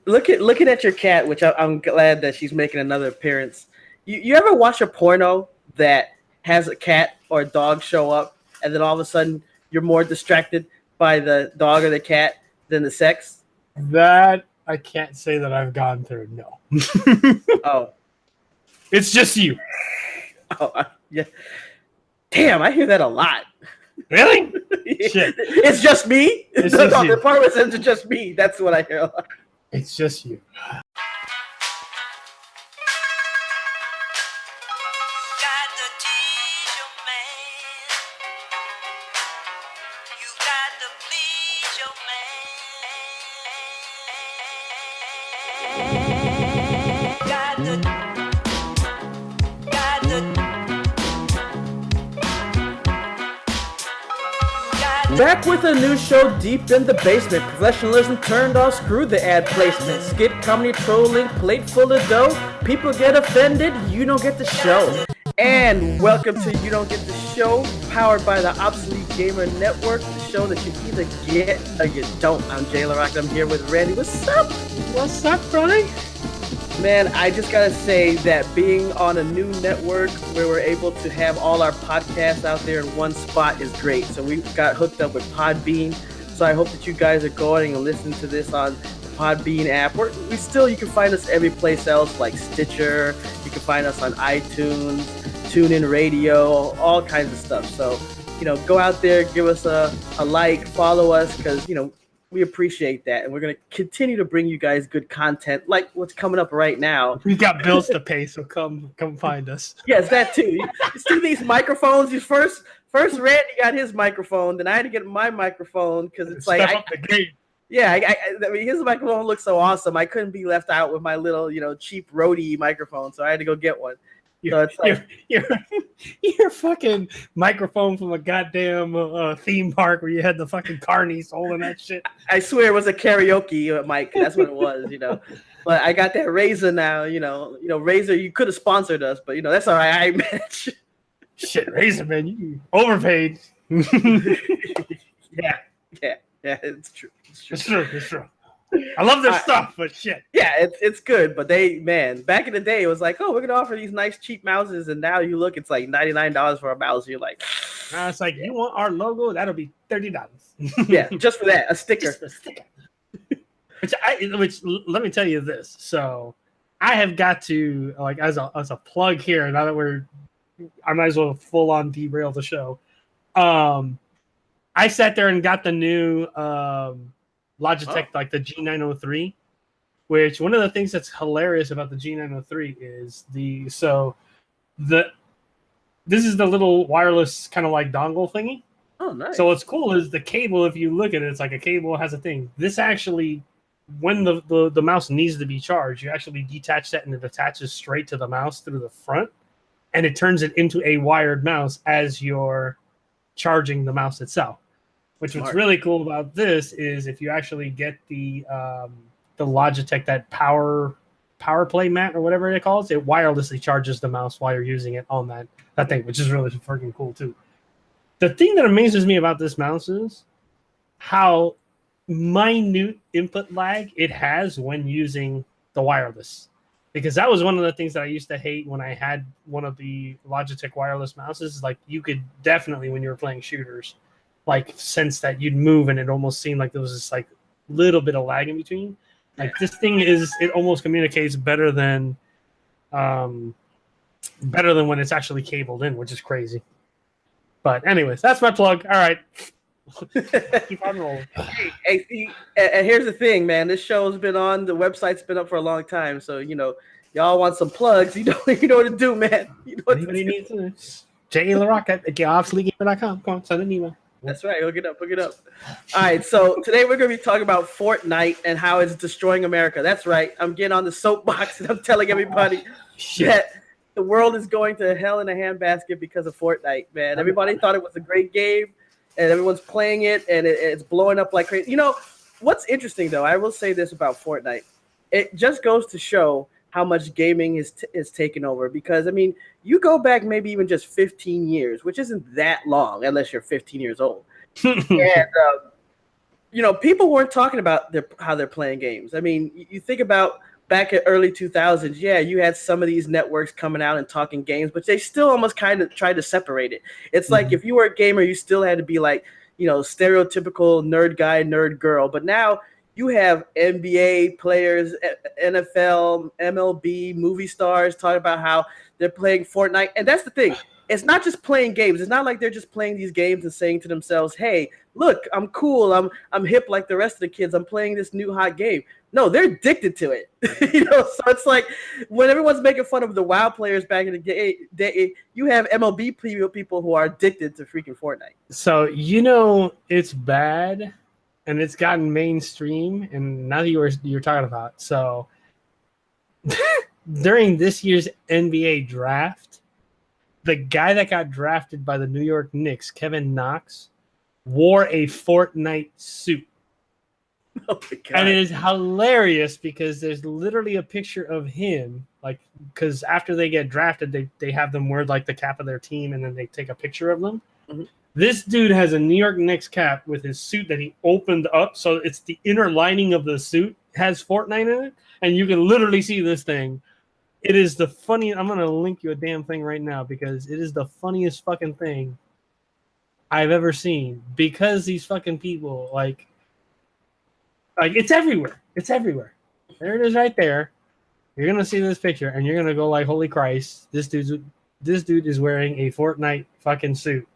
Looking at your cat, which I'm glad that she's making another appearance. You ever watch a porno that has a cat or a dog show up, and then all of a sudden you're more distracted by the dog or the cat than the sex? That I can't say that I've gone through. No. Oh, it's just you. Oh, yeah. Damn, I hear that a lot. Really? Shit. It's just me? It's just you. The part where it says it's just me. That's what I hear a lot. It's just you. Back with a new show deep in the basement. Professionalism turned off, screw the ad placement. Skit comedy trolling, plate full of dough. People get offended, you don't get the show. And welcome to You Don't Get the Show, powered by the Obsolete Gamer Network, the show that you either get or you don't. I'm Jay LaRock, I'm here with Randy. What's up? What's up, Ronnie? Man, I just gotta say that being on a new network where we're able to have all our podcasts out there in one spot is great. So we got hooked up with Podbean. So I hope that you guys are going and listening to this on the Podbean app. You can find us every place else like Stitcher. You can find us on iTunes, TuneIn Radio, all kinds of stuff. So, go out there, give us a like, follow us, because, we appreciate that, and we're going to continue to bring you guys good content like what's coming up right now. We've got bills to pay, so come find us. Yes, that too. You see these microphones? First Randy got his microphone, then I had to get my microphone because it's like up the game. Yeah, I mean, his microphone looks so awesome. I couldn't be left out with my little, cheap Rode microphone, so I had to go get one. So it's like your fucking microphone from a goddamn theme park where you had the fucking carnies holding that shit. I swear it was a karaoke mic. That's what it was, But I got that Razer now, Razer. You could have sponsored us, but that's all right. I managed. Shit, Razer, man, you overpaid. Yeah, it's true. It's true. I love their stuff, but shit. Yeah, it's good, but back in the day, it was like, oh, we're gonna offer these nice cheap mouses, and now you look, it's like $99 for a mouse. You're like, it's like, you want our logo? That'll be $30. Yeah, just for that, a sticker. Just a sticker. Which let me tell you this. So I have got to, like, as a plug here. Now that I might as well full on derail the show. I sat there and got the new Logitech, like the G903, which one of the things that's hilarious about the G903 is this is the little wireless kind of like dongle thingy. Oh, nice. So what's cool is the cable, if you look at it, it's like a cable has a thing. This actually, when the mouse needs to be charged, you actually detach that and it attaches straight to the mouse through the front, and it turns it into a wired mouse as you're charging the mouse itself. What's really cool about this is if you actually get the Logitech, that power play mat or whatever it calls, it wirelessly charges the mouse while you're using it on that thing, which is really freaking cool too. The thing that amazes me about this mouse is how minute input lag it has when using the wireless. Because that was one of the things that I used to hate when I had one of the Logitech wireless mouses. Like, you could definitely, when you were playing shooters, like, sense that you'd move and it almost seemed like there was this like little bit of lag in between. Like, this thing it almost communicates better than when it's actually cabled in, which is crazy. But anyways, that's my plug. All right. Keep on rolling. Hey, see, and here's the thing, man. This show's been on, the website's been up for a long time, so y'all want some plugs, you know what to do, man. You know what Anybody needs to Jay LaRock at ObsoleteGamer.com. Come on, send an email. That's right. Look it up. All right. So today we're going to be talking about Fortnite and how it's destroying America. That's right. I'm getting on the soapbox and I'm telling everybody that the world is going to hell in a handbasket because of Fortnite, man. Everybody thought it was a great game and everyone's playing it and it's blowing up like crazy. What's interesting, though, I will say this about Fortnite. It just goes to show how much gaming is taken over, because, I mean, you go back maybe even just 15 years, which isn't that long unless you're 15 years old. And people weren't talking about how they're playing games. I mean, you think about back at early 2000s, yeah, you had some of these networks coming out and talking games, but they still almost kind of tried to separate it. It's like if you were a gamer, you still had to be like, stereotypical nerd guy, nerd girl. But now you have NBA players, NFL, MLB, movie stars talking about how they're playing Fortnite. And that's the thing. It's not just playing games. It's not like they're just playing these games and saying to themselves, hey, look, I'm cool. I'm hip like the rest of the kids. I'm playing this new hot game. No, they're addicted to it. So it's like when everyone's making fun of the WoW players back in the day, you have MLB people who are addicted to freaking Fortnite. So, it's bad and it's gotten mainstream. And now that you're talking about, so during this year's NBA draft, the guy that got drafted by the New York Knicks, Kevin Knox, wore a Fortnite suit. Oh my God. And it is hilarious because there's literally a picture of him, because after they get drafted, they have them wear the cap of their team and then they take a picture of them. Mm-hmm. This dude has a New York Knicks cap with his suit that he opened up. So it's the inner lining of the suit has Fortnite in it. And you can literally see this thing. It is the funniest. I'm going to link you a damn thing right now because it is the funniest fucking thing I've ever seen, because these fucking people, it's everywhere. It's everywhere. There it is right there. You're going to see this picture and you're going to go holy Christ, this dude is wearing a Fortnite fucking suit.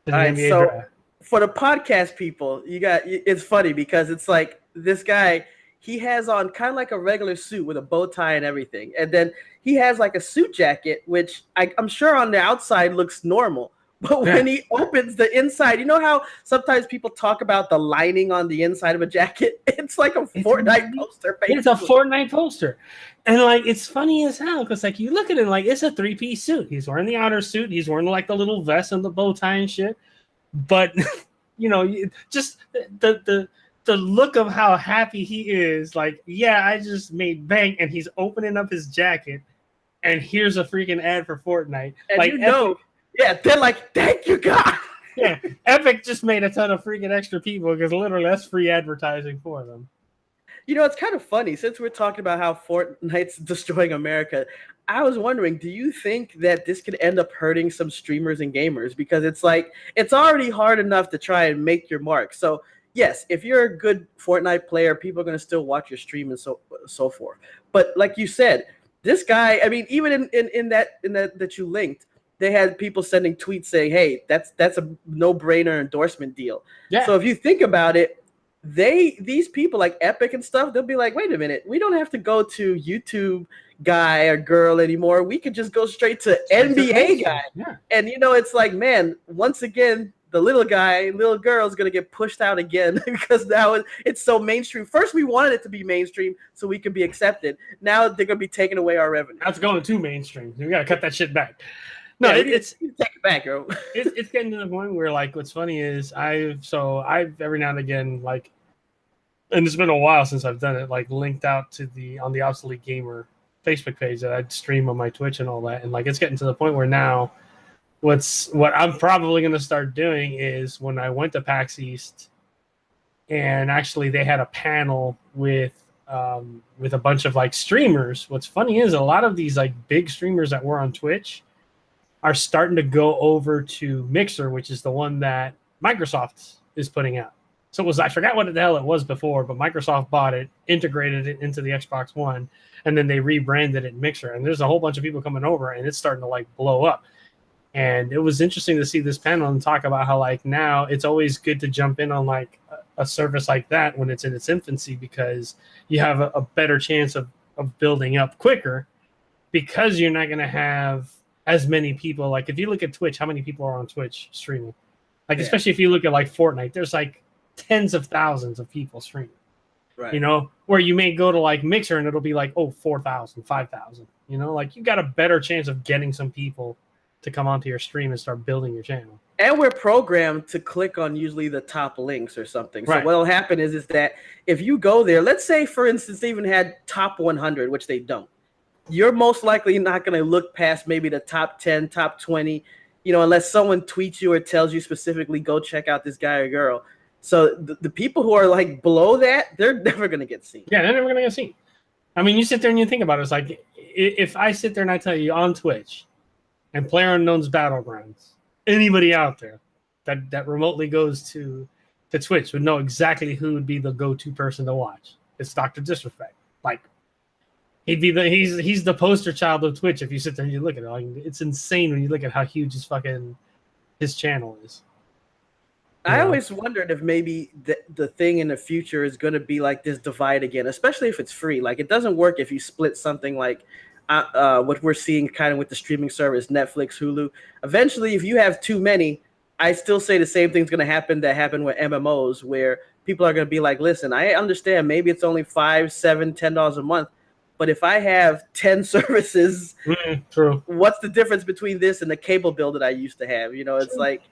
All right, so for the podcast people, it's funny because it's like this guy, he has on kind of like a regular suit with a bow tie and everything. And then he has a suit jacket, which I'm sure on the outside looks normal. But when he opens the inside, you know how sometimes people talk about the lining on the inside of a jacket? It's like a Fortnite poster. Basically. It's a Fortnite poster. And it's funny as hell because you look at it it's a 3-piece suit. He's wearing the outer suit. He's wearing the little vest and the bow tie and shit. But, just the look of how happy he is, I just made bank, and he's opening up his jacket, and here's a freaking ad for Fortnite. And they're thank you, God. Yeah, Epic just made a ton of freaking extra people because literally that's free advertising for them. It's kind of funny since we're talking about how Fortnite's destroying America. I was wondering, do you think that this could end up hurting some streamers and gamers? Because it's already hard enough to try and make your mark. So yes, if you're a good Fortnite player, people are going to still watch your stream and so forth. But like you said, this guy, I mean, even in that you linked, they had people sending tweets saying, hey, that's a no-brainer endorsement deal. Yeah. So if you think about it, these people like Epic and stuff, they'll be like, wait a minute, we don't have to go to YouTube guy or girl anymore. We could just go straight to NBA guy. Yeah. And it's like, man, once again, the little girl is going to get pushed out again because now it's so mainstream. First, we wanted it to be mainstream so we could be accepted. Now they're going to be taking away our revenue. That's going too mainstream. We got to cut that shit back. No, it's take it back, bro. it's getting to the point where what's funny is I've every now and again and it's been a while since I've done it, linked out to on the Obsolete Gamer Facebook page that I'd stream on my Twitch and all that, and it's getting to the point where now what I'm probably going to start doing is when I went to PAX East and actually they had a panel with a bunch of streamers. What's funny is a lot of these big streamers that were on Twitch are starting to go over to Mixer, which is the one that Microsoft is putting out. So I forgot what the hell it was before, but Microsoft bought it, integrated it into the Xbox One, and then they rebranded it Mixer. And there's a whole bunch of people coming over, and it's starting to blow up. And it was interesting to see this panel and talk about how now it's always good to jump in on a service like that when it's in its infancy, because you have a better chance of building up quicker, because you're not going to have as many people. If you look at Twitch, how many people are on Twitch streaming? Especially if you look at Fortnite, there's tens of thousands of people streaming. Right. Where you may go to Mixer and it'll be 4,000, 5,000. You got a better chance of getting some people to come onto your stream and start building your channel. And we're programmed to click on usually the top links or something. So what'll happen is that if you go there, let's say for instance they even had top 100, which they don't. You're most likely not going to look past maybe the top 10, top 20, unless someone tweets you or tells you specifically, go check out this guy or girl. So the people who are like below that, they're never going to get seen. Yeah, they're never going to get seen. I mean, you sit there and you think about it. It's like if I sit there and I tell you on Twitch and PlayerUnknown's Battlegrounds, anybody out there that remotely goes to Twitch would know exactly who would be the go-to person to watch. It's Dr. Disrespect. Like, he's the poster child of Twitch. If you sit there and you look at it, like, it's insane when you look at how huge his channel is. I always wondered if maybe the thing in the future is going to be like this divide again, especially if it's free. Like, it doesn't work if you split something like what we're seeing kind of with the streaming service, Netflix, Hulu. Eventually, if you have too many, I still say the same thing's going to happen that happened with MMOs, where people are going to be like, listen, I understand maybe it's only $5, $7, $10 a month, but if I have 10 services, true. What's the difference between this and the cable bill that I used to have? You know, it's like,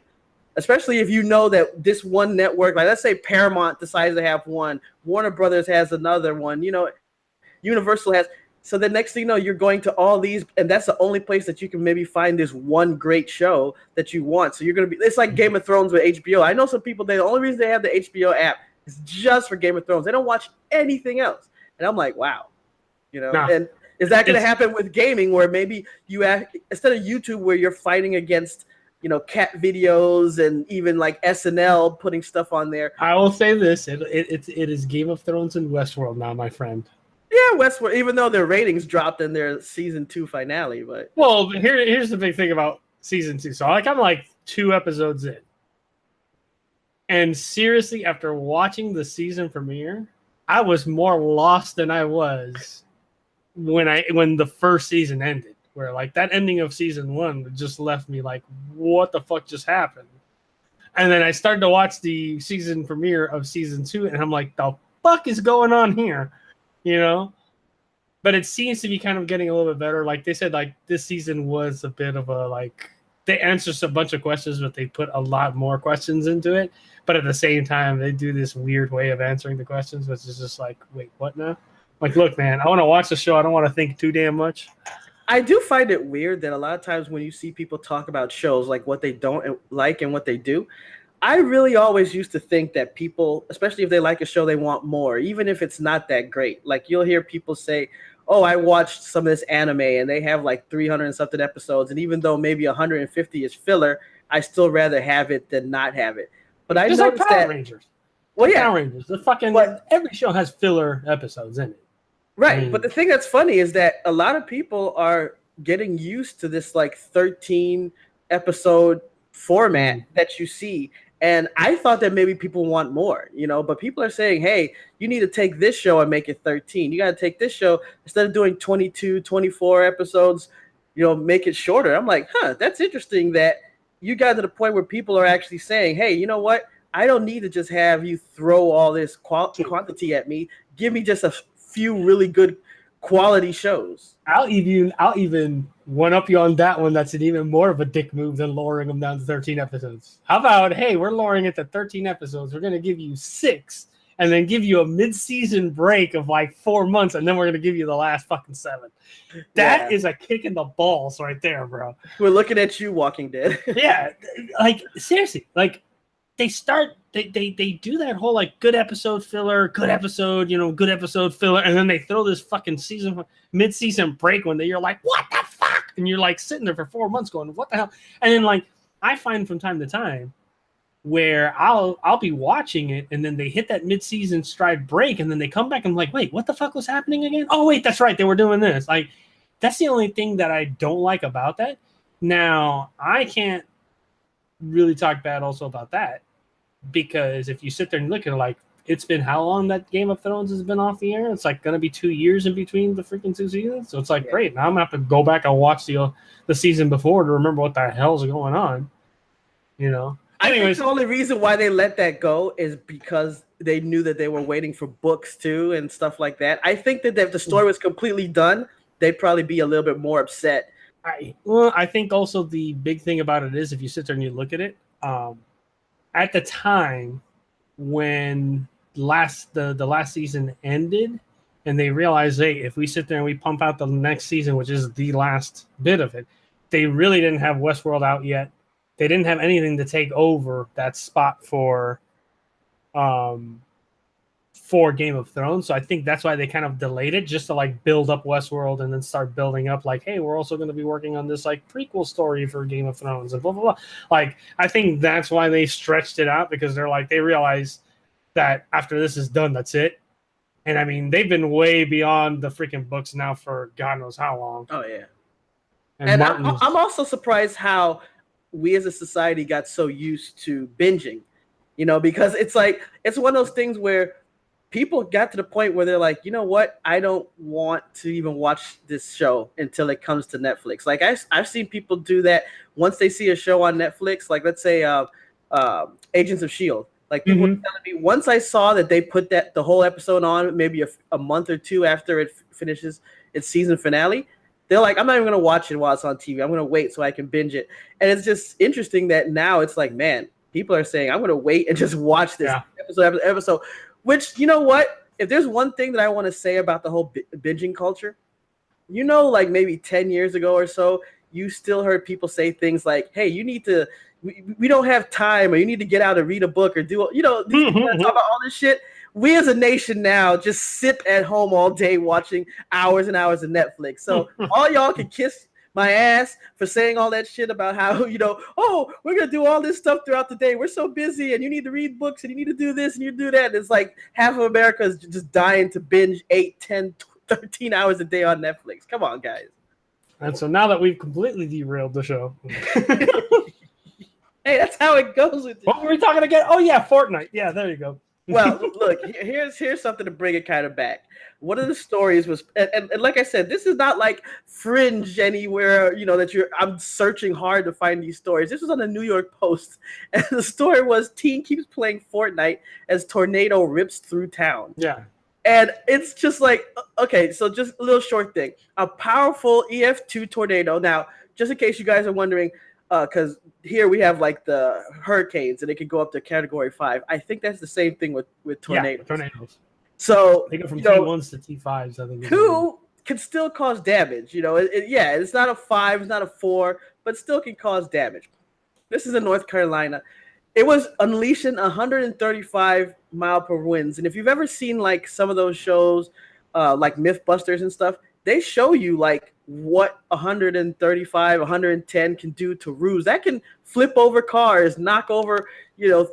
especially if you know that this one network, like let's say Paramount decides to have one, Warner Brothers has another one, you know, Universal has. So the next thing you know, you're going to all these, and that's the only place that you can maybe find this one great show that you want. So you're going to be, it's like Game of Thrones with HBO. I know some people, the only reason they have the HBO app is just for Game of Thrones. They don't watch anything else. And I'm like, wow, you know, and is that going to happen with gaming where maybe you have, instead of YouTube where you're fighting against, you know, cat videos and even like SNL putting stuff on there. I will say this: it is Game of Thrones and Westworld now, my friend. Yeah, Westworld. Even though their ratings dropped in their season 2 finale, but here's the big thing about season 2. So I'm like 2 episodes in, and seriously, after watching the season premiere, I was more lost than I was when the first season ended. Where like that ending of season 1 just left me like, what the fuck just happened? And then I started to watch the season premiere of season 2, and I'm like, the fuck is going on here? You know? But it seems to be kind of getting a little bit better. Like they said, like this season was a bit of a like they answered a bunch of questions, but they put a lot more questions into it. But at the same time, they do this weird way of answering the questions, which is just like, wait, what now? Like, look, man, I want to watch the show. I don't want to think too damn much. I do find it weird that a lot of times when you see people talk about shows, like what they don't like and what they do, I really always used to think that people, especially if they like a show, they want more, even if it's not that great. Like you'll hear people say, oh, I watched some of this anime and they have like 300 and something episodes. And even though maybe 150 is filler, I still rather have it than not have it. But I just noticed like Power that Rangers. Well, yeah, Power Rangers. Every show has filler episodes in it. Right, but the thing that's funny is that a lot of people are getting used to this like 13 episode format that you see, and I thought that maybe people want more, you know, but people are saying, hey, you need to take this show and make it 13. You got to take this show, instead of doing 22, 24 episodes, you know, make it shorter. I'm like, that's interesting that you got to the point where people are actually saying, hey, you know what? I don't need to just have you throw all this quantity at me. Give me just a few really good quality shows. I'll even one up you on that one. That's an even more of a dick move than lowering them down to 13 episodes. How about, hey, we're lowering it to 13 episodes. We're going to give you 6 and then give you a mid-season break of like 4 months, and then we're going to give you the last fucking 7. That is a kick in the balls right there, bro. We're looking at you, Walking Dead. Yeah, like seriously, like they do that whole like good episode filler, good episode filler, and then they throw this fucking mid-season break when you're like, what the fuck? And you're like sitting there for 4 months going, what the hell? And then like I find from time to time where I'll be watching it, and then they hit that mid-season stride break, and then they come back and I'm like, wait, what the fuck was happening again? Oh wait, that's right, they were doing this. Like that's the only thing that I don't like about that. Now I can't really talk bad also about that, because if you sit there and look at it, like it's been how long that Game of Thrones has been off the air? It's like going to be 2 years in between the freaking 2 seasons. So it's like, great. Now I'm going to have to go back and watch the season before to remember what the hell's going on. You know? Anyways, I think the only reason why they let that go is because they knew that they were waiting for books too and stuff like that. I think that if the story was completely done, they'd probably be a little bit more upset. I think also the big thing about it is if you sit there and you look at it, at the time when the last season ended and they realized, hey, if we sit there and we pump out the next season, which is the last bit of it, they really didn't have Westworld out yet. They didn't have anything to take over that spot for for Game of Thrones. So I think that's why they kind of delayed it, just to like build up Westworld and then start building up like, hey, we're also going to be working on this like prequel story for Game of Thrones and blah blah blah. Like I think that's why they stretched it out, because they're like, they realize that after this is done, that's it. And I mean, they've been way beyond the freaking books now for God knows how long. Oh yeah. And I'm also surprised how we as a society got so used to binging, because it's like, it's one of those things where people got to the point where they're like, you know what? I don't want to even watch this show until it comes to Netflix. Like I've seen people do that once they see a show on Netflix, like let's say Agents of S.H.I.E.L.D. Like people were telling me, once I saw that they put the whole episode on maybe a month or two after it finishes its season finale, they're like, I'm not even going to watch it while it's on TV. I'm going to wait so I can binge it. And it's just interesting that now it's like, man, people are saying, I'm going to wait and just watch this episode after episode. Which, you know what? If there's one thing that I want to say about the whole binging culture, like maybe 10 years ago or so, you still heard people say things like, hey, you need to, we don't have time, or you need to get out and read a book, or do, these people that talk about all this shit. We as a nation now just sit at home all day watching hours and hours of Netflix. So all y'all can kiss my ass for saying all that shit about how, oh, we're going to do all this stuff throughout the day. We're so busy, and you need to read books, and you need to do this, and you do that. And it's like half of America is just dying to binge 8, 10, 13 hours a day on Netflix. Come on, guys. And so now that we've completely derailed the show. Hey, that's how it goes with what were we talking again? Oh, yeah, Fortnite. Yeah, there you go. Well, look, here's something to bring it kind of back. One of the stories was, and like I said, this is not like Fringe anywhere, that I'm searching hard to find these stories. This was on the New York Post, and the story was, teen keeps playing Fortnite as tornado rips through town. Yeah. And it's just like, okay, so just a little short thing. A powerful EF2 tornado. Now, just in case you guys are wondering, because here we have like the hurricanes, and it can go up to Category 5. I think that's the same thing with tornadoes. Yeah, tornadoes. So they go from T1s to T5s. I think 2 can still cause damage. It's not a 5, it's not a 4, but still can cause damage. This is in North Carolina. It was unleashing 135 mile per winds, and if you've ever seen like some of those shows, like Mythbusters and stuff, they show you like what 135, 110 can do to roofs. That can flip over cars, knock over,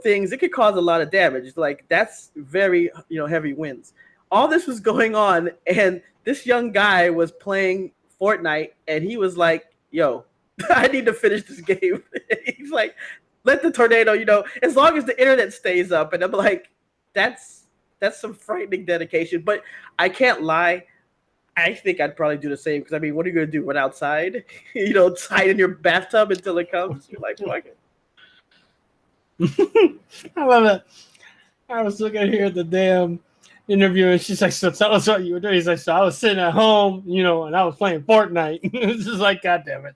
things. It could cause a lot of damage. Like that's very, heavy winds. All this was going on, and this young guy was playing Fortnite, and he was like, yo, I need to finish this game. He's like, let the tornado, as long as the internet stays up. And I'm like, that's some frightening dedication. But I can't lie. I think I'd probably do the same, because, I mean, what are you going to do? Run outside? Hide in your bathtub until it comes? You're like, fuck it. I love it. I was looking here at the damn interview, and she's like, so tell us what you were doing. He's like, so I was sitting at home, and I was playing Fortnite. It's just like, God damn it.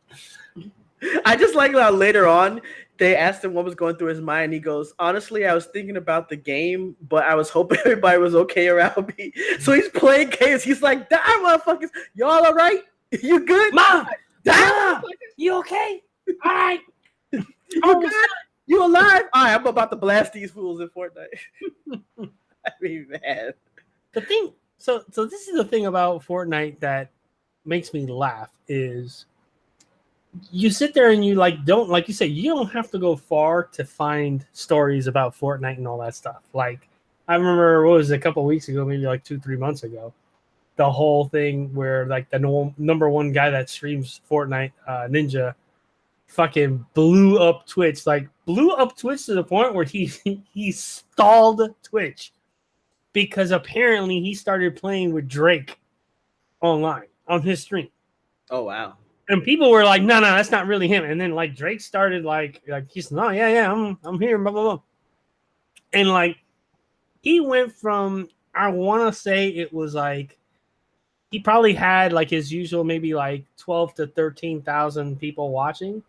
I just like how later on they asked him what was going through his mind. He goes, honestly, I was thinking about the game, but I was hoping everybody was okay around me. So he's playing games. He's like, damn, motherfuckers, y'all all right? You good? Mom, you okay? All right. You good? You alive? All right, I'm about to blast these fools in Fortnite. I mean, man. The thing, so this is the thing about Fortnite that makes me laugh is you sit there and you don't, like you say, you don't have to go far to find stories about Fortnite and all that stuff. Like I remember, what was it, a couple of weeks ago, maybe like 2-3 months ago, the whole thing where like the number one guy that streams Fortnite, Ninja, fucking blew up Twitch to the point where he stalled Twitch because apparently he started playing with Drake online on his stream. Oh wow. And people were like, no, that's not really him. And then like Drake started like he's no, yeah, I'm here, blah blah blah. And like he went from, I want to say it was like he probably had like his usual maybe like 12 to 13,000 people watching.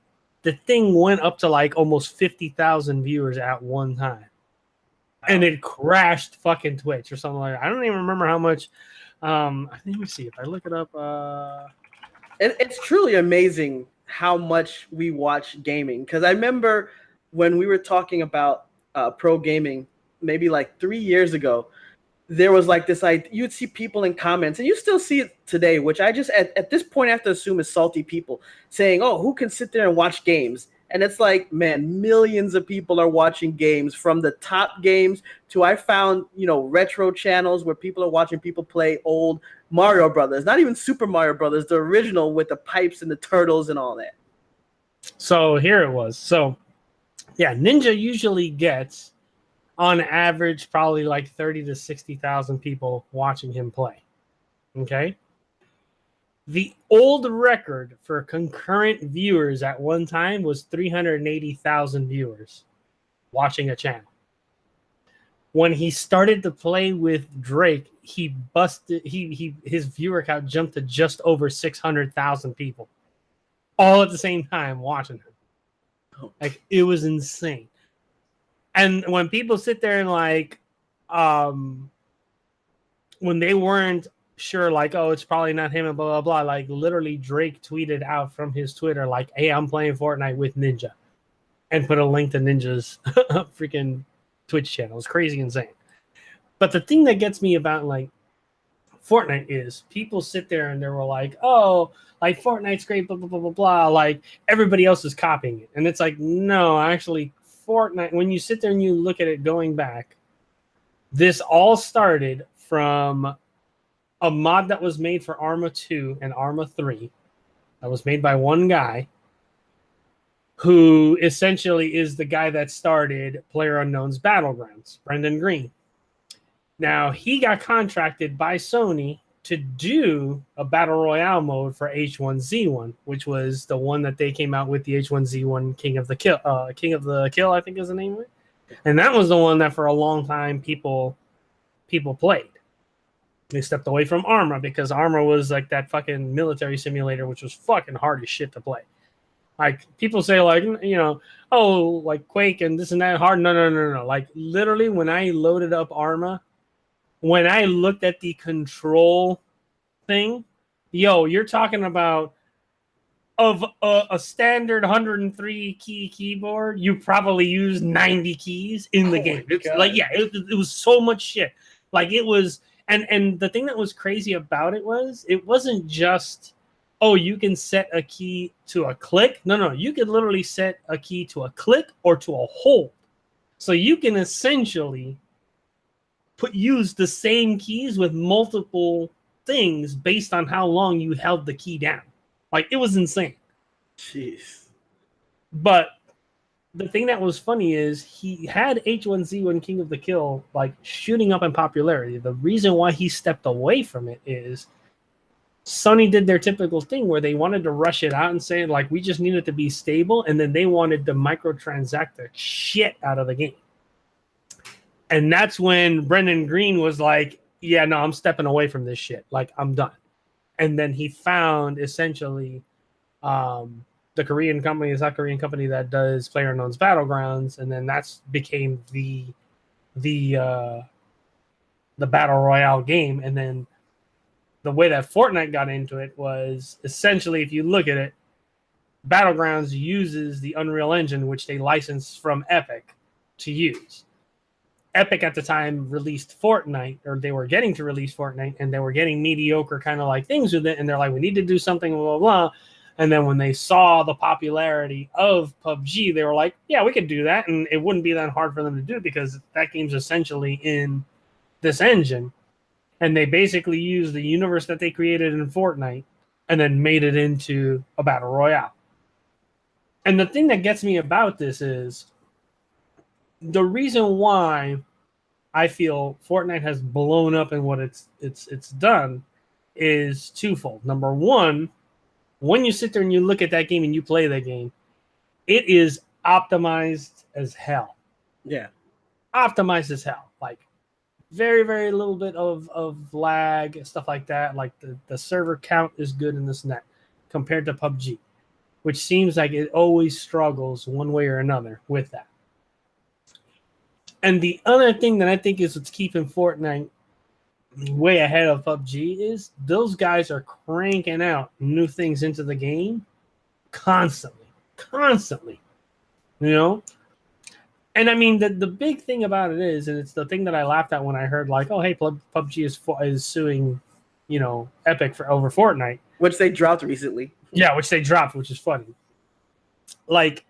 The thing went up to like almost 50,000 viewers at one time. Wow. And it crashed fucking Twitch or something like that. I don't even remember how much. Let me see if I look it up. It's truly amazing how much we watch gaming. Because I remember when we were talking about pro gaming maybe like 3 years ago, there was like this idea, you'd see people in comments, and you still see it today, which I just at this point have to assume is salty people saying, oh, who can sit there and watch games? And it's like, man, millions of people are watching games, from the top games to, I found, retro channels where people are watching people play old Mario Brothers, not even Super Mario Brothers, the original with the pipes and the turtles and all that. So here it was. So yeah, Ninja usually gets, on average, probably like 30 to 60,000 people watching him play. Okay. The old record for concurrent viewers at one time was 380,000 viewers watching a channel. When he started to play with Drake, he busted his viewer count jumped to just over 600,000 people all at the same time watching him. Like, it was insane. And when people sit there and like, when they weren't sure, like, oh, it's probably not him and blah, blah, blah, like literally Drake tweeted out from his Twitter, like, hey, I'm playing Fortnite with Ninja, and put a link to Ninja's freaking Twitch channel. It's crazy insane. But the thing that gets me about like Fortnite is people sit there and they were like, oh, like Fortnite's great, blah, blah, blah, blah, blah. Like everybody else is copying it. And it's like, no, actually, Fortnite, when you sit there and you look at it going back, this all started from a mod that was made for Arma 2 and Arma 3 that was made by one guy who essentially is the guy that started PlayerUnknown's Battlegrounds, Brendan Green. Now, he got contracted by Sony to do a Battle Royale mode for H1Z1, which was the one that they came out with, the H1Z1 King of the Kill, I think is the name of it. And that was the one that for a long time people played. They stepped away from Arma because Arma was like that fucking military simulator, which was fucking hard as shit to play. Like, people say, like, oh, like Quake and this and that hard. No. Like, literally, when I loaded up Arma, when I looked at the control thing, you're talking about of a standard 103 key keyboard, you probably use 90 keys in the game. It's like, yeah, it was so much shit. Like, it was, and the thing that was crazy about it wasn't just, oh, you can set a key to a click. No, you can literally set a key to a click or to a hold. So you can essentially use the same keys with multiple things based on how long you held the key down. Like, it was insane. Jeez. But the thing that was funny is he had H1Z1 King of the Kill like shooting up in popularity. The reason why he stepped away from it is Sony did their typical thing where they wanted to rush it out and say, like, we just need it to be stable, and then they wanted to microtransact the shit out of the game. And that's when Brendan Green was like, yeah, no, I'm stepping away from this shit. Like, I'm done. And then he found essentially the Korean company, the South Korean company that does PlayerUnknown's Battlegrounds, and then that's became the Battle Royale game. And then the way that Fortnite got into it was essentially, if you look at it, Battlegrounds uses the Unreal Engine, which they licensed from Epic to use. Epic at the time released Fortnite, or they were getting to release Fortnite, and they were getting mediocre kind of like things with it, and they're like, we need to do something, blah, blah, blah. And then when they saw the popularity of PUBG, they were like, yeah, we could do that, and it wouldn't be that hard for them to do because that game's essentially in this engine. And they basically used the universe that they created in Fortnite and then made it into a Battle Royale. And the thing that gets me about this is the reason why I feel Fortnite has blown up in what it's done is twofold. Number one, when you sit there and you look at that game and you play that game, it is optimized as hell. Yeah. Optimized as hell. Like, very, very little bit of lag, stuff like that. Like, the server count is good in this net compared to PUBG, which seems like it always struggles one way or another with that. And the other thing that I think is what's keeping Fortnite way ahead of PUBG is those guys are cranking out new things into the game constantly, And I mean, the big thing about it is, and it's the thing that I laughed at when I heard like, oh, hey, PUBG is suing, Epic for over Fortnite, which they dropped recently. Yeah, which they dropped, which is funny. Like,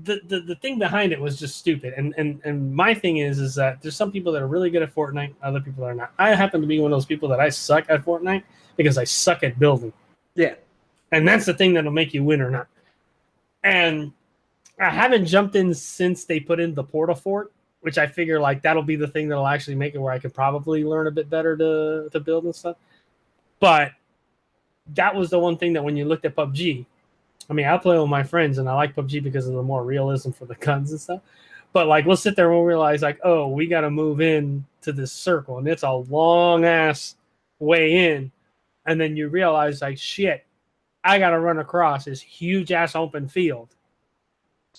the thing behind it was just stupid. And my thing is that there's some people that are really good at Fortnite, other people are not. I happen to be one of those people that I suck at Fortnite because I suck at building. Yeah. And that's the thing that'll make you win or not. And I haven't jumped in since they put in the Porta Fort, which I figure like that'll be the thing that'll actually make it where I could probably learn a bit better to build and stuff. But that was the one thing that when you looked at PUBG, I mean, I play with my friends and I like PUBG because of the more realism for the guns and stuff. But like, we'll sit there and we'll realize like, oh, we got to move in to this circle and it's a long ass way in. And then you realize like, shit, I got to run across this huge ass open field.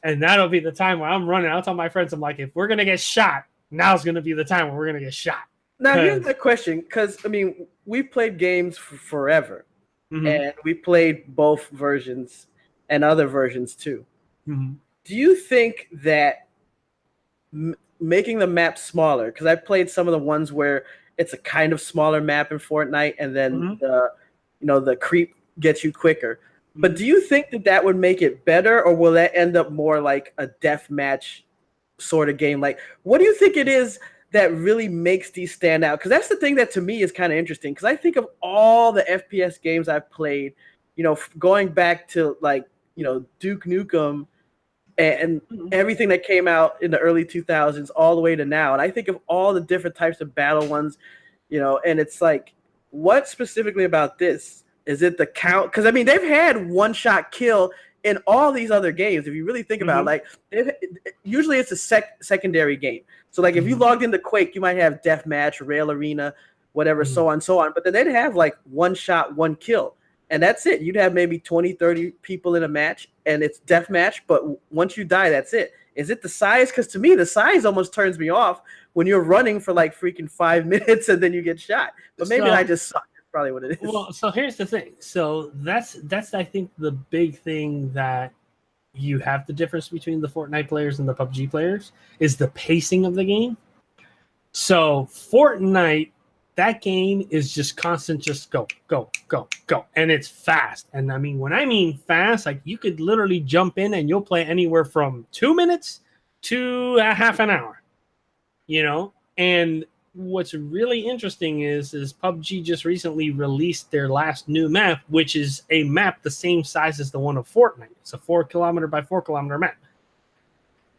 And that'll be the time where I'm running. I'll tell my friends, I'm like, if we're going to get shot, now's going to be the time where we're going to get shot. Now, here's the question, because, I mean, we've played games forever, and we played both versions and other versions too. Mm-hmm. Do you think that making the map smaller, because I played some of the ones where it's a kind of smaller map in Fortnite, and then the creep gets you quicker. But do you think that would make it better, or will that end up more like a deathmatch sort of game? Like, what do you think it is that really makes these stand out? Because that's the thing that to me is kind of interesting. Because I think of all the FPS games I've played, going back to like, Duke Nukem and everything that came out in the early 2000s all the way to now. And I think of all the different types of battle ones, and it's like, what specifically about this? Is it the count? Because, I mean, they've had one-shot kill in all these other games. If you really think about it, like, usually it's a secondary game. So, like, if you logged into Quake, you might have Deathmatch, Rail Arena, whatever, so on. But then they'd have, like, one-shot, one kill. And that's it. You'd have maybe 20, 30 people in a match, and it's Deathmatch. But once you die, that's it. Is it the size? Because to me, the size almost turns me off when you're running for, like, freaking 5 minutes and then you get shot. But maybe I just suck. Probably what it is. Well, so here's the thing. So that's I think the big thing that you have the difference between the Fortnite players and the PUBG players is the pacing of the game. So Fortnite, that game is just constant, just go, go, go, go. And it's fast. And I mean, when I mean fast, like you could literally jump in and you'll play anywhere from 2 minutes to a half an hour, and what's really interesting is PUBG just recently released their last new map, which is a map the same size as the one of Fortnite. It's a 4 kilometer by 4 kilometer map.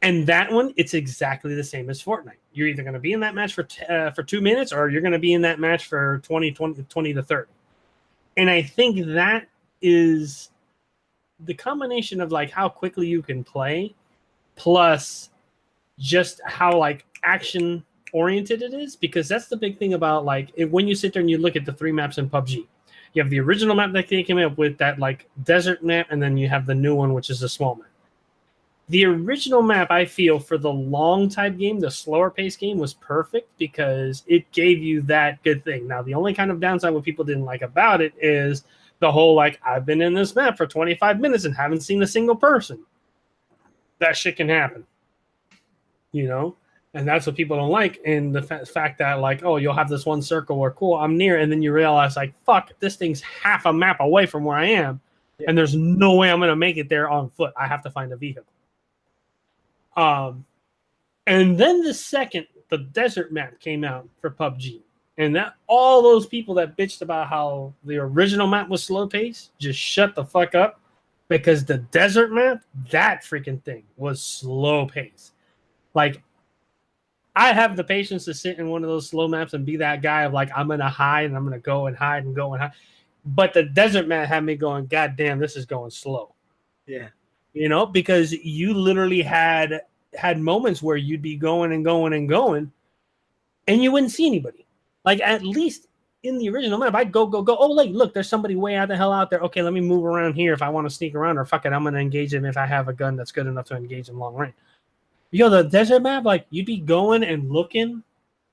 And that one, it's exactly the same as Fortnite. You're either going to be in that match for 2 minutes or you're going to be in that match for 20 to 30. And I think that is the combination of like how quickly you can play plus just how like action oriented it is, because that's the big thing about like when you sit there and you look at the 3 maps in PUBG. You have the original map that they came up with, that like desert map, and then you have the new one, which is a small map. The original map, I feel, for the long type game, the slower pace game, was perfect because it gave you that good thing. Now, the only kind of downside what people didn't like about it is the whole like, I've been in this map for 25 minutes and haven't seen a single person. That shit can happen, And that's what people don't like. And the fact that, like, oh, you'll have this one circle where, cool, I'm near. And then you realize, like, fuck, this thing's half a map away from where I am. Yeah. And there's no way I'm going to make it there on foot. I have to find a vehicle. And then the desert map came out for PUBG. And that all those people that bitched about how the original map was slow paced just shut the fuck up, because the desert map, that freaking thing was slow paced. Like, I have the patience to sit in one of those slow maps and be that guy of like, I'm going to hide and I'm going to go and hide and go and hide. But the desert map had me going, God damn, this is going slow. Yeah. Because you literally had moments where you'd be going and going and going and you wouldn't see anybody. Like, at least in the original map, I'd go. Oh, like, look, there's somebody way out the hell out there. Okay, let me move around here if I want to sneak around, or fuck it, I'm going to engage him if I have a gun that's good enough to engage him long range. The desert map, like, you'd be going and looking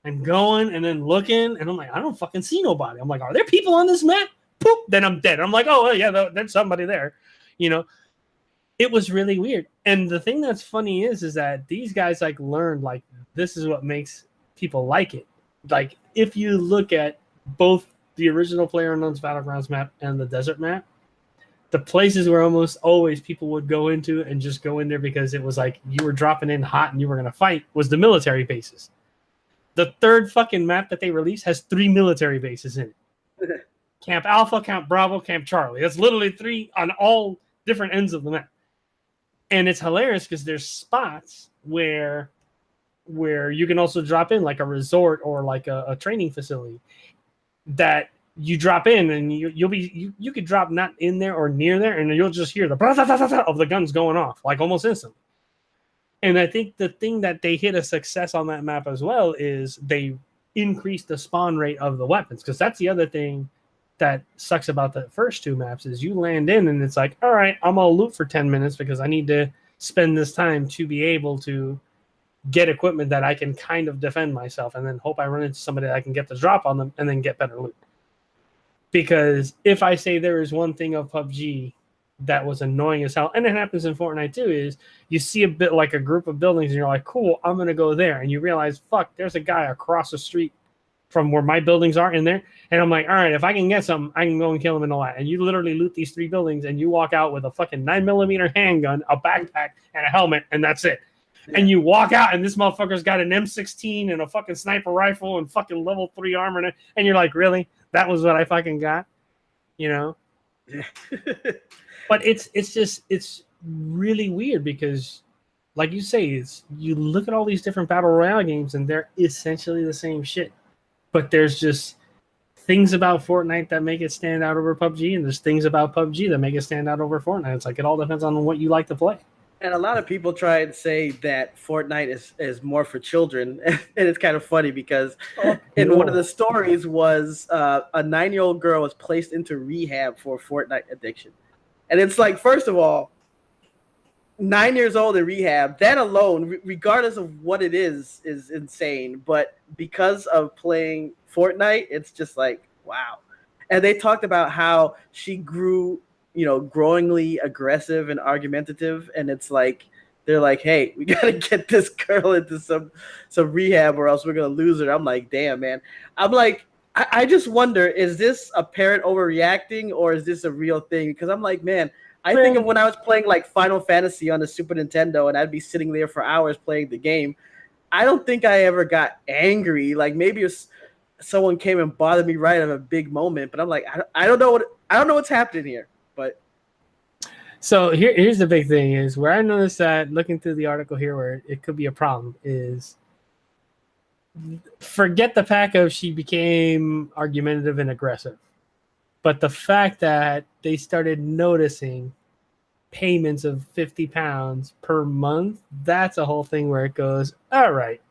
and going and then looking, and I'm like, I don't fucking see nobody. I'm like, are there people on this map? Poop, then I'm dead. I'm like, oh, yeah, there's somebody there, it was really weird. And the thing that's funny is that these guys like learned like this is what makes people like it. Like if you look at both the original PlayerUnknown's Battlegrounds map and the desert map, the places where almost always people would go into and just go in there because it was like you were dropping in hot and you were going to fight was the military bases. The third fucking map that they released has 3 military bases in it. Camp Alpha, Camp Bravo, Camp Charlie. That's literally 3 on all different ends of the map. And it's hilarious because there's spots where you can also drop in like a resort or like a training facility that you drop in and you could drop not in there or near there and you'll just hear the of the guns going off like almost instantly. And I think the thing that they hit a success on that map as well is they increased the spawn rate of the weapons, because that's the other thing that sucks about the first 2 maps is you land in and it's like, all right, I'm gonna loot for 10 minutes because I need to spend this time to be able to get equipment that I can kind of defend myself and then hope I run into somebody that I can get the drop on them and then get better loot. Because if I say there is one thing of PUBG that was annoying as hell, and it happens in Fortnite too, is you see a bit like a group of buildings and you're like, cool, I'm going to go there. And you realize, fuck, there's a guy across the street from where my buildings are in there. And I'm like, all right, if I can get some, I can go and kill him in the lot. And you literally loot these 3 buildings and you walk out with a fucking 9mm handgun, a backpack, and a helmet, and that's it. Yeah. And you walk out and this motherfucker's got an M16 and a fucking sniper rifle and fucking level 3 armor. And you're like, really? That was what I fucking got? You know? Yeah. But it's really weird because, like you say, you look at all these different battle royale games and they're essentially the same shit. But there's just things about Fortnite that make it stand out over PUBG, and there's things about PUBG that make it stand out over Fortnite. It's like it all depends on what you like to play. And a lot of people try and say that Fortnite is more for children, and it's kind of funny because one of the stories was a 9-year-old girl was placed into rehab for Fortnite addiction. And it's like, first of all, 9 years old in rehab, that alone, regardless of what it is insane. But because of playing Fortnite, it's just like, wow. And they talked about how she grew, growingly aggressive and argumentative. And it's like, they're like, hey, we got to get this girl into some rehab or else we're going to lose her. I'm like, damn, man. I'm like, I just wonder, is this a parent overreacting or is this a real thing? Because I'm like, man, I think of when I was playing like Final Fantasy on the Super Nintendo and I'd be sitting there for hours playing the game. I don't think I ever got angry. Like maybe if someone came and bothered me right at a big moment, but I'm like, I don't know what's happening here. But so here's the big thing is where I noticed that looking through the article here where it could be a problem is forget the fact of she became argumentative and aggressive. But the fact that they started noticing payments of £50 per month, that's a whole thing where it goes, all right,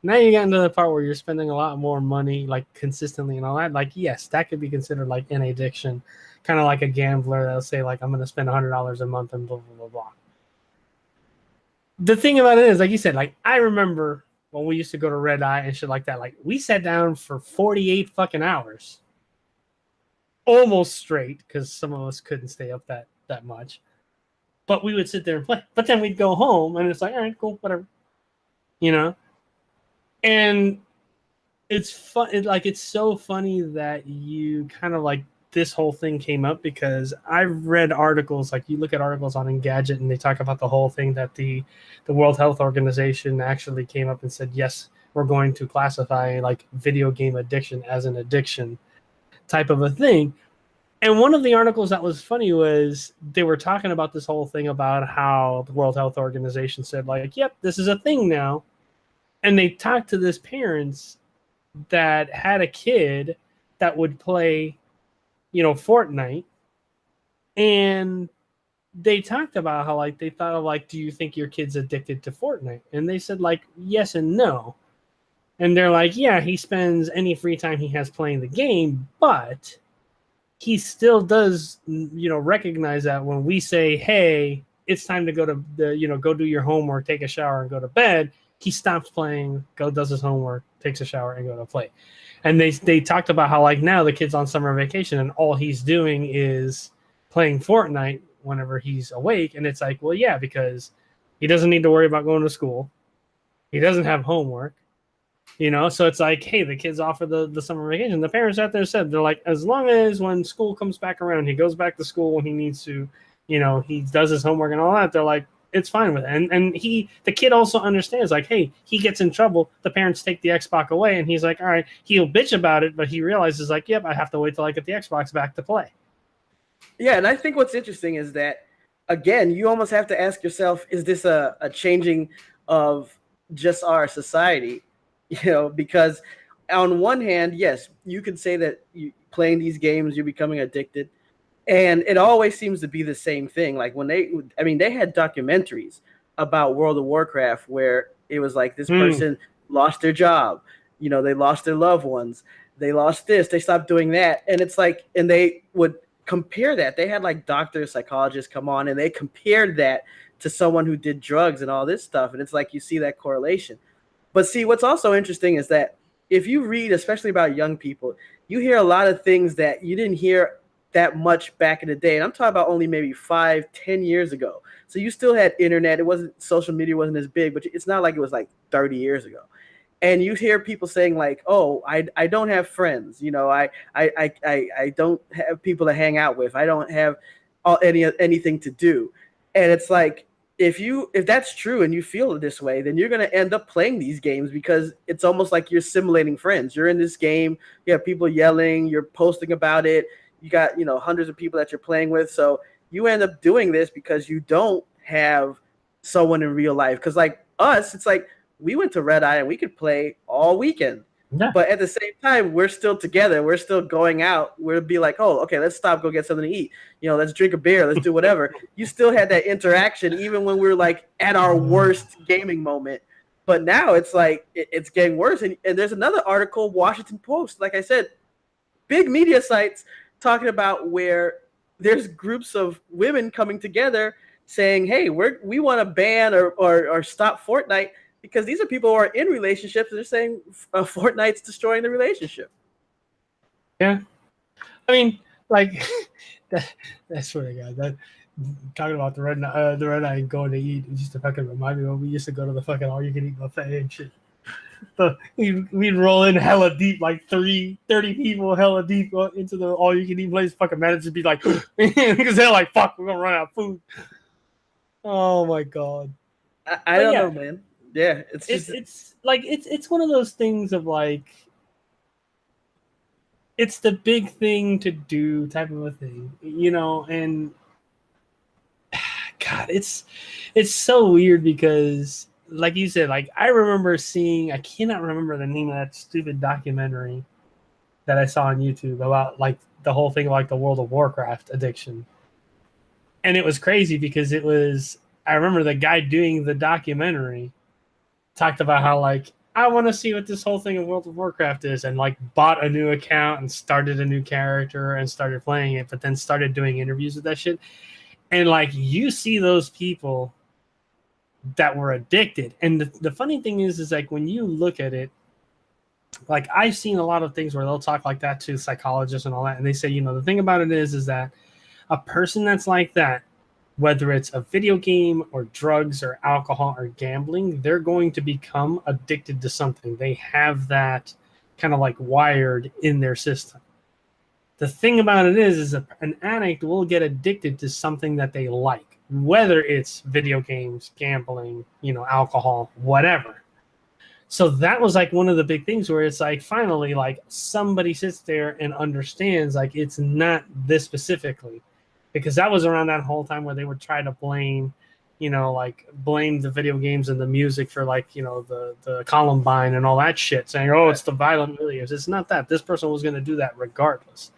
now you get into the part where you're spending a lot more money, like consistently and all that. Like, yes, that could be considered like an addiction, kind of like a gambler that'll say, like, I'm going to spend $100 a month and blah, blah, blah, blah. The thing about it is, like you said, like, I remember when we used to go to Red Eye and shit like that, like, we sat down for 48 fucking hours. Almost straight, because some of us couldn't stay up that much. But we would sit there and play. But then we'd go home, and it's like, all right, cool, whatever. And it's fun. It's so funny that you kind of like this whole thing came up because I've read articles, like you look at articles on Engadget, and they talk about the whole thing that the World Health Organization actually came up and said, yes, we're going to classify like video game addiction as an addiction type of a thing. And one of the articles that was funny was they were talking about this whole thing about how the World Health Organization said, like, yep, this is a thing now. And they talked to this parents that had a kid that would play, Fortnite. And they talked about how, like, they thought of, like, do you think your kid's addicted to Fortnite? And they said, like, yes and no. And they're like, yeah, he spends any free time he has playing the game, but he still does, recognize that when we say, hey, it's time to go to go do your homework, take a shower, and go to bed, he stops playing, does his homework, takes a shower, and go to play. And they talked about how, like, now the kid's on summer vacation and all he's doing is playing Fortnite whenever he's awake. And it's like, well, yeah, because he doesn't need to worry about going to school. He doesn't have homework, so it's like, hey, the kid's off for the summer vacation. The parents out there said, they're like, as long as when school comes back around, he goes back to school when he needs to, he does his homework and all that. They're like, it's fine with it. And the kid also understands, like, hey, he gets in trouble, the parents take the Xbox away, and he's like, all right, he'll bitch about it, but he realizes, like, yep, I have to wait till I get the Xbox back to play. Yeah, and I think what's interesting is that, again, you almost have to ask yourself, is this a changing of just our society? Because on one hand, yes, you could say that playing these games, you're becoming addicted. And it always seems to be the same thing. Like they had documentaries about World of Warcraft where it was like this person lost their job. They lost their loved ones. They lost this. They stopped doing that. And it's like, and they would compare that. They had like doctors, psychologists come on, and they compared that to someone who did drugs and all this stuff. And it's like, you see that correlation. But see, what's also interesting is that if you read, especially about young people, you hear a lot of things that you didn't hear that much back in the day. And I'm talking about only maybe 5-10 years ago. So you still had internet. It wasn't, social media wasn't as big, but it's not like it was like 30 years ago. And you hear people saying like, oh, I don't have friends. I don't have people to hang out with. I don't have anything to do. And it's like, if that's true and you feel it this way, then you're going to end up playing these games because it's almost like you're simulating friends. You're in this game. You have people yelling. You're posting about it. You got, hundreds of people that you're playing with. So you end up doing this because you don't have someone in real life. Because like us, it's like we went to Red Eye and we could play all weekend. Yeah. But at the same time, we're still together. We're still going out. We'll be like, oh, okay, let's stop, go get something to eat. Let's drink a beer. Let's do whatever. You still had that interaction even when we were like at our worst gaming moment. But now it's like it's getting worse. And there's another article, Washington Post, like I said, big media sites talking about where there's groups of women coming together saying, hey, we want to ban or stop Fortnite. Because these are people who are in relationships and they're saying Fortnite's destroying the relationship. Yeah. I mean, like, that's what I got. That, talking about the red eye going to eat, it used to fucking remind me when we used to go to the fucking all-you-can-eat buffet and shit. We'd roll in hella deep, like 30 people hella deep into the all-you-can-eat place. Fucking managed to be like, because they're like, fuck, we're going to run out of food. Oh, my God. I don't know, man. Yeah, it's like it's one of those things of like it's the big thing to do type of a thing, and God, it's so weird because like you said, like I remember seeing, I cannot remember the name of that stupid documentary that I saw on YouTube about like the whole thing of like the World of Warcraft addiction. And it was crazy because I remember the guy doing the documentary talked about how like I want to see what this whole thing of World of Warcraft is, and like bought a new account and started a new character and started playing it, but then started doing interviews with that shit. And like you see those people that were addicted. And the funny thing is like when you look at it, like I've seen a lot of things where they'll talk like that to psychologists and all that, and they say, the thing about it is that a person that's like that, whether it's a video game or drugs or alcohol or gambling, they're going to become addicted to something. They have that kind of like wired in their system. The thing about it is an addict will get addicted to something that they like, whether it's video games, gambling, alcohol, whatever. So that was like one of the big things where it's like finally like somebody sits there and understands like it's not this specifically. Because that was around that whole time where they would try to blame the video games and the music for like, the Columbine and all that shit, saying, oh, it's the violent videos. It's not that. This person was going to do that regardless.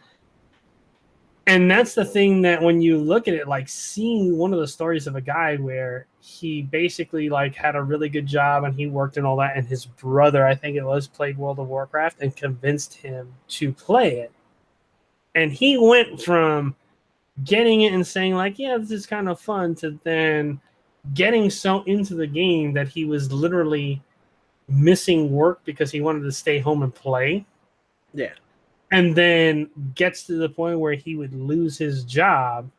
And that's the thing that when you look at it, like seeing one of the stories of a guy where he basically like had a really good job and he worked and all that, and his brother, I think it was, played World of Warcraft and convinced him to play it. And he went from getting it and saying like, yeah, this is kind of fun, to then getting so into the game that he was literally missing work because he wanted to stay home and play. Yeah. And then gets to the point where he would lose his job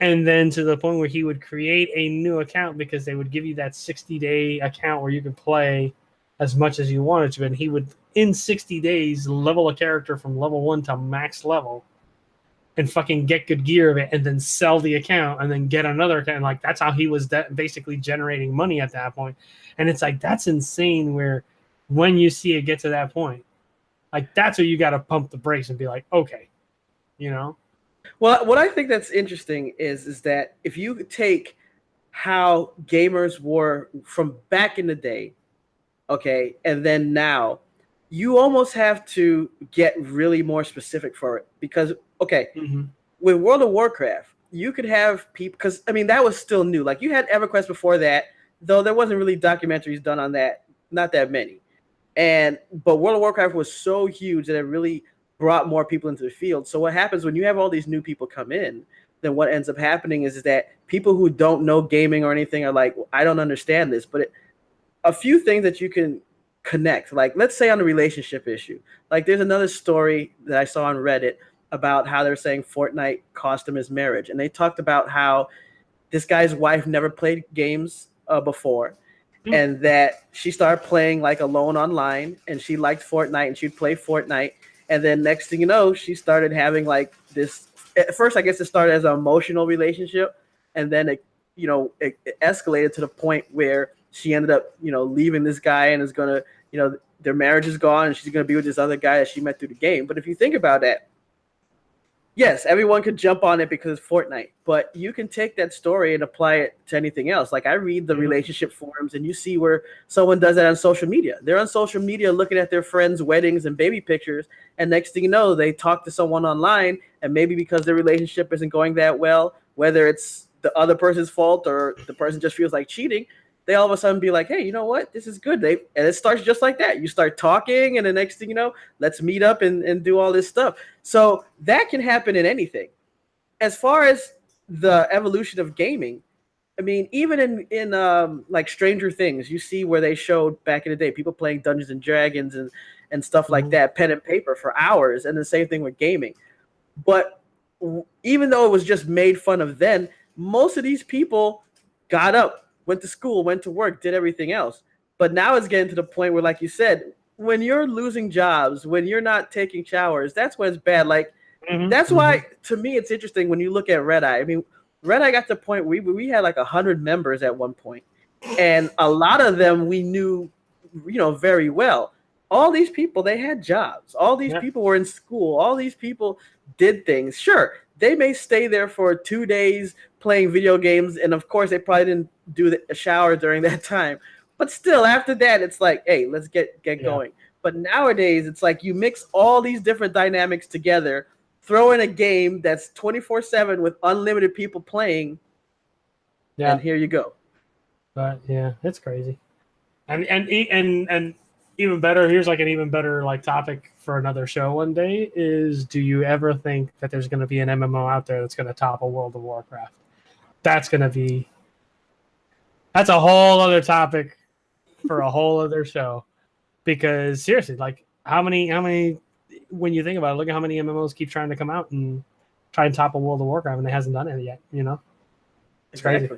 And then to the point where he would create a new account because they would give you that 60-day account where you could play as much as you wanted to. And he would, in 60 days, level a character from level 1 to max level and fucking get good gear of it and then sell the account and then get another account. And like, that's how he was basically generating money at that point. And it's like, that's insane where when you see it get to that point, like that's where you got to pump the brakes and be like, okay, you know? Well, what I think that's interesting is that if you take how gamers were from back in the day, okay, and then now, you almost have to get really more specific for it because, okay, with World of Warcraft, you could have people because I mean that was still new. Like you had EverQuest before that, though there wasn't really documentaries done on that, not that many. But World of Warcraft was so huge that it really brought more people into the field. So what happens when you have all these new people come in, then what ends up happening is that people who don't know gaming or anything are like, well, I don't understand this. But a few things that you can connect, like let's say on the relationship issue, like there's another story that I saw on Reddit about how they're saying Fortnite cost him his marriage. And they talked about how this guy's wife never played games before. And that she started playing like alone online and she liked Fortnite and she'd play Fortnite. And then next thing you know, she started having like this, at first, I guess it started as an emotional relationship. And then it escalated to the point where she ended up, leaving this guy and is going to, their marriage is gone and she's going to be with this other guy that she met through the game. But if you think about that, yes, everyone could jump on it because it's Fortnite, but you can take that story and apply it to anything else. Like I read the relationship forums and you see where someone does that on social media. They're on social media looking at their friends' weddings and baby pictures. And next thing you know, they talk to someone online and maybe because their relationship isn't going that well, whether it's the other person's fault or the person just feels like cheating, they all of a sudden be like, hey, you know what? This is good. And it starts just like that. You start talking, and the next thing you know, let's meet up and do all this stuff. So that can happen in anything. As far as the evolution of gaming, I mean, even in like Stranger Things, you see where they showed back in the day people playing Dungeons and Dragons and stuff like that, pen and paper for hours, and the same thing with gaming. But even though it was just made fun of then, most of these people got up, went to school, went to work, did everything else. But now it's getting to the point where, like you said, when you're losing jobs, when you're not taking showers, that's when it's bad. Like, that's why, to me, it's interesting when you look at Red Eye. I mean, Red Eye got to the point where we had like 100 members at one point. And a lot of them we knew, very well. All these people, they had jobs. All these people were in school. All these people did things. Sure, they may stay there for 2 days playing video games, and of course, they probably didn't do a shower during that time. But still, after that, it's like, hey, let's get going. But nowadays, it's like you mix all these different dynamics together, throw in a game that's 24/7 with unlimited people playing, and here you go. But yeah, it's crazy. And even better, here's like an even better like topic for another show one day is, do you ever think that there's going to be an MMO out there that's going to topple World of Warcraft? That's a whole other topic for a whole other show. Because seriously, like how many when you think about it, look at how many MMOs keep trying to come out and try and topple World of Warcraft and it hasn't done it yet, It's crazy.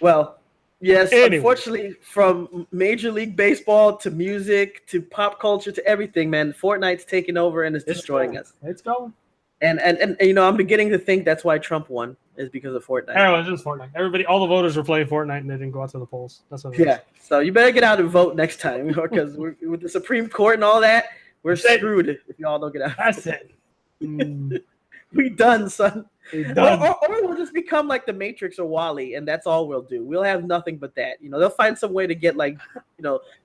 Well, yes, Unfortunately, from Major League Baseball to music to pop culture to everything, man, Fortnite's taking over and it's destroying us. It's going. And I'm beginning to think that's why Trump won, is because of Fortnite. Oh, it's just Fortnite. All the voters were playing Fortnite and they didn't go out to the polls. That's what it is. So you better get out and vote next time because with the Supreme Court and all that, we're screwed if y'all don't get out. That's it. We done, son. Or we'll just become like the Matrix or Wall-E, and that's all we'll do. We'll have nothing but that. They'll find some way to get like,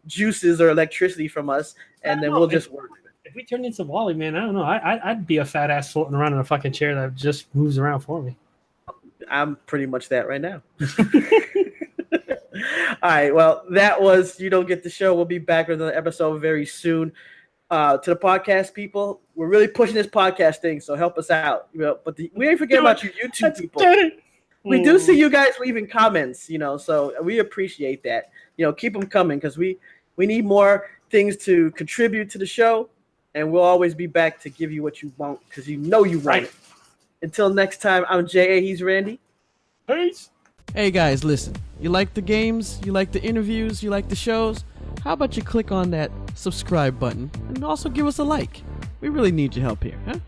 juices or electricity from us, and then we'll just work. If we turned into Wall-E, man, I don't know. I'd be a fat ass floating around in a fucking chair that just moves around for me. I'm pretty much that right now. All right. Well, that was You Don't Get the Show. We'll be back with another episode very soon. To the podcast people, we're really pushing this podcast thing, so help us out. But we ain't forget about you YouTube people. We do see you guys leaving comments, so we appreciate that. Keep them coming because we need more things to contribute to the show, and we'll always be back to give you what you want because you want it. Until next time, I'm J.A. He's Randy. Peace. Hey guys, listen. You like the games? You like the interviews? You like the shows? How about you click on that subscribe button and also give us a like? We really need your help here, huh?